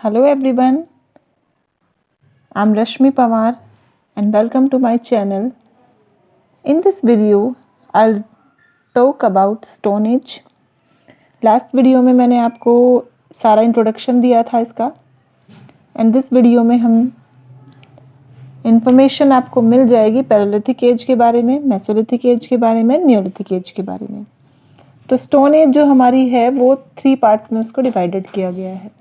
Hello everyone, I'm Rashmi Pawar and welcome to my channel. In this video, I'll talk about Stone Age. Last video में मैंने आपको सारा introduction दिया था इसका एंड दिस वीडियो में हम इंफॉर्मेशन आपको मिल जाएगी पैलेलिथिक एज के बारे में, मेसोलिथिक एज के बारे में, नियोलिथिक एज के बारे में। तो स्टोन एज जो हमारी है वो 3 पार्ट्स में उसको डिवाइडेड किया गया है।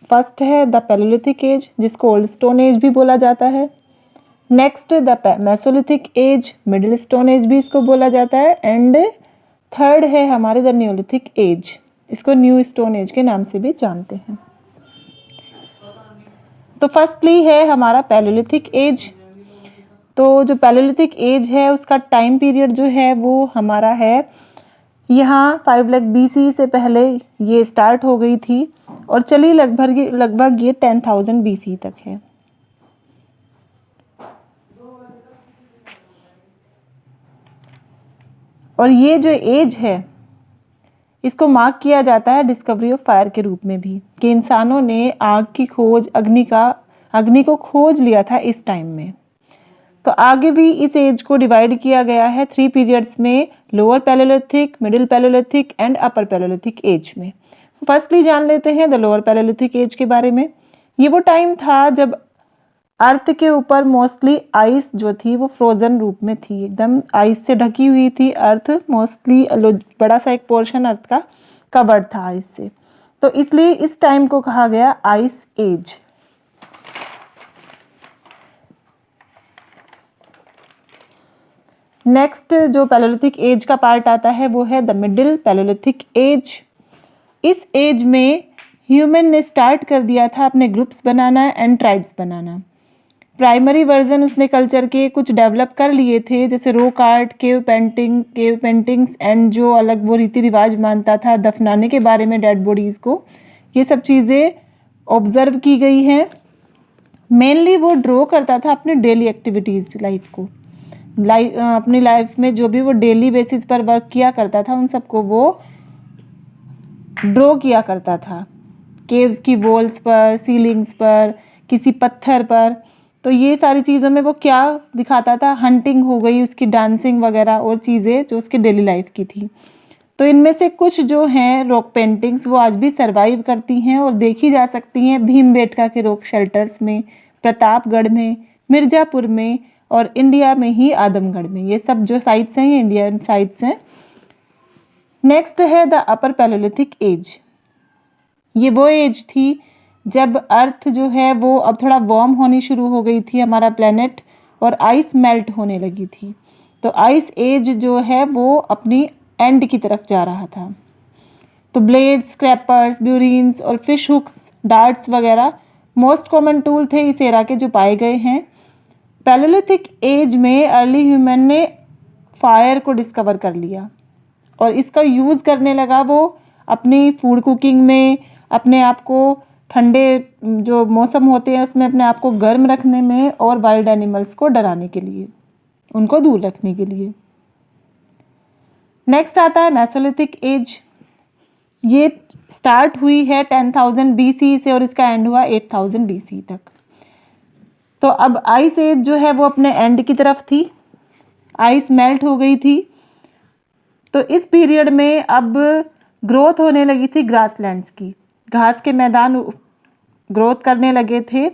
फर्स्ट है द पैलेलिथिक एज जिसको ओल्ड स्टोन एज भी बोला जाता है। Next the Mesolithic as, middle stone age भी इसको बोला जाता है। एंड थर्ड है हमारे द नियोलिथिक एज, इसको न्यू स्टोन एज के नाम से भी जानते हैं। तो फर्स्टली है हमारा पैलेलिथिक एज। तो जो पैलेलिथिक एज है उसका टाइम पीरियड जो है वो हमारा है यहाँ 5 लाख BC से पहले ये स्टार्ट हो गई थी और चली लगभग ये 10,000 BC तक है। और ये जो एज है इसको मार्क किया जाता है डिस्कवरी ऑफ फायर के रूप में भी, कि इंसानों ने आग की खोज, अग्नि को खोज लिया था इस टाइम में। तो आगे भी इस एज को डिवाइड किया गया है 3 पीरियड्स में, lower paleolithic, middle paleolithic and upper paleolithic age में। फर्स्टली जान लेते हैं द लोअर पैलेलिथिक एज के बारे में। ये वो टाइम था जब अर्थ के ऊपर मोस्टली आइस जो थी वो फ्रोजन रूप में थी, एकदम आइस से ढकी हुई थी अर्थ। मोस्टली बड़ा सा एक पोर्शन अर्थ का कवर्ड था आइस से, तो इसलिए इस टाइम को कहा गया आइस एज। नेक्स्ट जो पैलेलिथिक एज का पार्ट आता है वो है द मिडिल पैलेलिथिक एज। इस एज में ह्यूमन ने स्टार्ट कर दिया था अपने groups banana and tribes banana. Primary version उसने कल्चर के कुछ डेवलप कर लिए थे, जैसे rock art, cave paintings and जो अलग वो रीति रिवाज मानता था दफनाने के बारे में डेड बॉडीज़ को, ये सब चीज़ें ऑब्जर्व की गई हैं। मेनली वो ड्रॉ करता था अपने डेली एक्टिविटीज़ लाइफ को, अपनी लाइफ में जो भी वो डेली बेसिस पर वर्क किया करता था उन सबको वो ड्रॉ किया करता था, केव्स की वॉल्स पर, सीलिंग्स पर, किसी पत्थर पर। तो ये सारी चीज़ों में वो क्या दिखाता था, हंटिंग हो गई, उसकी डांसिंग वगैरह और चीज़ें जो उसकी डेली लाइफ की थी। तो इनमें से कुछ जो हैं रॉक पेंटिंग्स वो आज भी सर्वाइव करती हैं और देखी जा सकती हैं भीमबेटका के रॉक शेल्टर्स में, प्रतापगढ़ में, मिर्ज़ापुर में और इंडिया में ही आदमगढ़ में। ये सब जो साइट्स हैं ये इंडियन साइट्स हैं। नेक्स्ट है द अपर पैलेलिथिक एज। ये वो एज थी जब अर्थ जो है वो अब थोड़ा वार्म होनी शुरू हो गई थी, हमारा प्लेनेट, और आइस मेल्ट होने लगी थी। तो आइस एज जो है वो अपनी एंड की तरफ जा रहा था। तो ब्लेड्स, स्क्रैपर्स, ब्यूरीन्स और फिश हुक्स, डार्ट्स वगैरह मोस्ट कॉमन टूल थे इस एरा के जो पाए गए हैं। पैलेलिथिक एज में अर्ली ह्यूमन ने फायर को डिस्कवर कर लिया और इसका यूज़ करने लगा वो अपनी फूड कुकिंग में, अपने आप को ठंडे जो मौसम होते हैं उसमें अपने आप को गर्म रखने में और वाइल्ड एनिमल्स को डराने के लिए, उनको दूर रखने के लिए। नेक्स्ट आता है मेसोलिथिक एज। ये स्टार्ट हुई है 10,000 BC से और इसका एंड हुआ 8,000 BC तक। तो अब आइस एज जो है वो अपने एंड की तरफ थी, आइस मेल्ट हो गई थी। तो इस पीरियड में अब ग्रोथ होने लगी थी ग्रासलैंड्स की, घास के मैदान ग्रोथ करने लगे थे।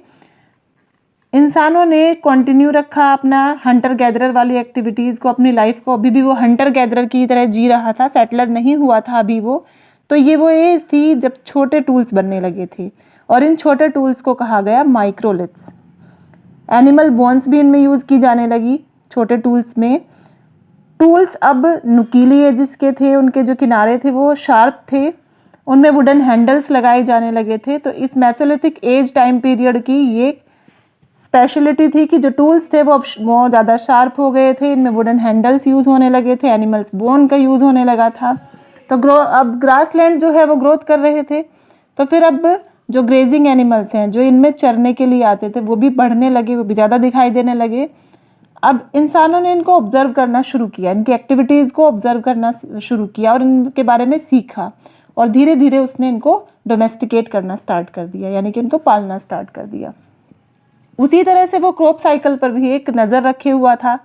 इंसानों ने कंटिन्यू रखा अपना हंटर गैदरर वाली एक्टिविटीज़ को, अपनी लाइफ को। अभी भी वो हंटर गैदरर की तरह जी रहा था, सेटलर नहीं हुआ था अभी वो। तो ये वो एज थी जब छोटे टूल्स बनने लगे थे और इन छोटे टूल्स को कहा गया माइक्रोलिथ्स। एनिमल बोन्स भी इनमें यूज़ की जाने लगी छोटे टूल्स में। टूल्स अब नुकीली एजिस के थे, उनके जो किनारे थे वो शार्प थे, उनमें वुडन हैंडल्स लगाए जाने लगे थे। तो इस मेसोलिथिक एज टाइम पीरियड की ये स्पेशलिटी थी कि जो टूल्स थे वो अब बहुत ज़्यादा शार्प हो गए थे, इनमें वुडन हैंडल्स यूज़ होने लगे थे, एनिमल्स बोन का यूज़ होने लगा था। तो अब ग्रासलैंड जो है वो ग्रोथ कर रहे थे। तो फिर अब जो ग्रेजिंग एनिमल्स हैं जो इनमें चरने के लिए आते थे वो भी बढ़ने लगे, वो भी ज़्यादा दिखाई देने लगे। अब इंसानों ने इनको ऑब्जर्व करना शुरू किया, इनकी एक्टिविटीज़ को ऑब्जर्व करना शुरू किया और इनके बारे में सीखा और धीरे धीरे उसने इनको डोमेस्टिकेट करना स्टार्ट कर दिया, यानी कि उनको पालना स्टार्ट कर दिया। उसी तरह से वो क्रॉप साइकिल पर भी एक नज़र रखे हुआ था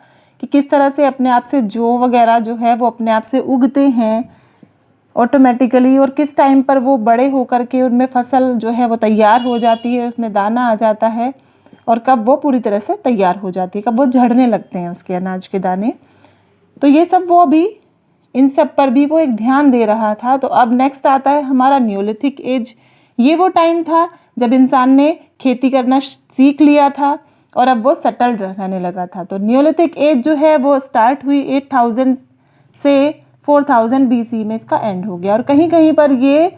कि किस तरह से अपने आप से जौ वगैरह जो है वो अपने आप से उगते हैं ऑटोमेटिकली, और किस टाइम पर वो बड़े होकर के उनमें फसल जो है वो तैयार हो जाती है, उसमें दाना आ जाता है, और कब वो पूरी तरह से तैयार हो जाती है, कब वो झड़ने लगते हैं उसके अनाज के दाने। तो ये सब वो अभी इन सब पर भी वो एक ध्यान दे रहा था। तो अब नेक्स्ट आता है हमारा न्योलिथिक एज। ये वो टाइम था जब इंसान ने खेती करना सीख लिया था और अब वो सेटल्ड रहने लगा था। तो न्योलिथिक एज जो है वो स्टार्ट हुई 8000 से 4000 BC में इसका एंड हो गया, और कहीं कहीं पर ये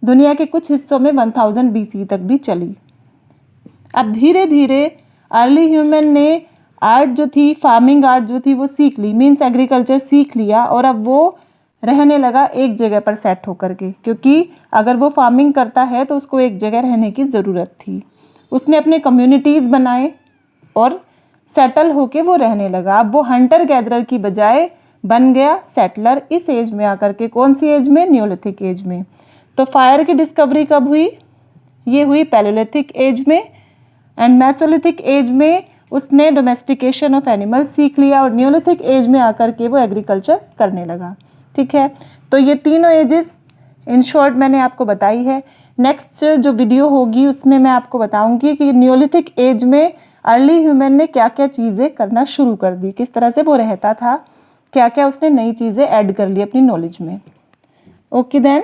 दुनिया के कुछ हिस्सों में 1000 BC तक भी चली। अब धीरे धीरे अर्ली ह्यूमन ने आर्ट जो थी, फार्मिंग आर्ट जो थी वो सीख ली, मीन्स एग्रीकल्चर सीख लिया, और अब वो रहने लगा एक जगह पर सेट होकर के, क्योंकि अगर वो फार्मिंग करता है तो उसको एक जगह रहने की ज़रूरत थी। उसने अपने कम्युनिटीज़ बनाए और सेटल होके वो रहने लगा। अब वो हंटर गैदरर की बजाय बन गया सेटलर इस एज में आकर के। कौन सी एज में? न्योलिथिक एज में। तो फायर की डिस्कवरी कब हुई? ये हुई पैलियोलिथिक एज में। एंड मेसोलिथिक एज में उसने डोमेस्टिकेशन ऑफ एनिमल सीख लिया, और न्योलिथिक एज में आकर के वो एग्रीकल्चर करने लगा। ठीक है, तो ये तीनों एजेस इन शॉर्ट मैंने आपको बताई है। नेक्स्ट जो वीडियो होगी उसमें मैं आपको बताऊंगी कि न्योलिथिक एज में अर्ली ह्यूमन ने क्या क्या चीज़ें करना शुरू कर दी, किस तरह से वो रहता था, क्या क्या उसने नई चीज़ें ऐड कर ली अपनी नॉलेज में। Okay then.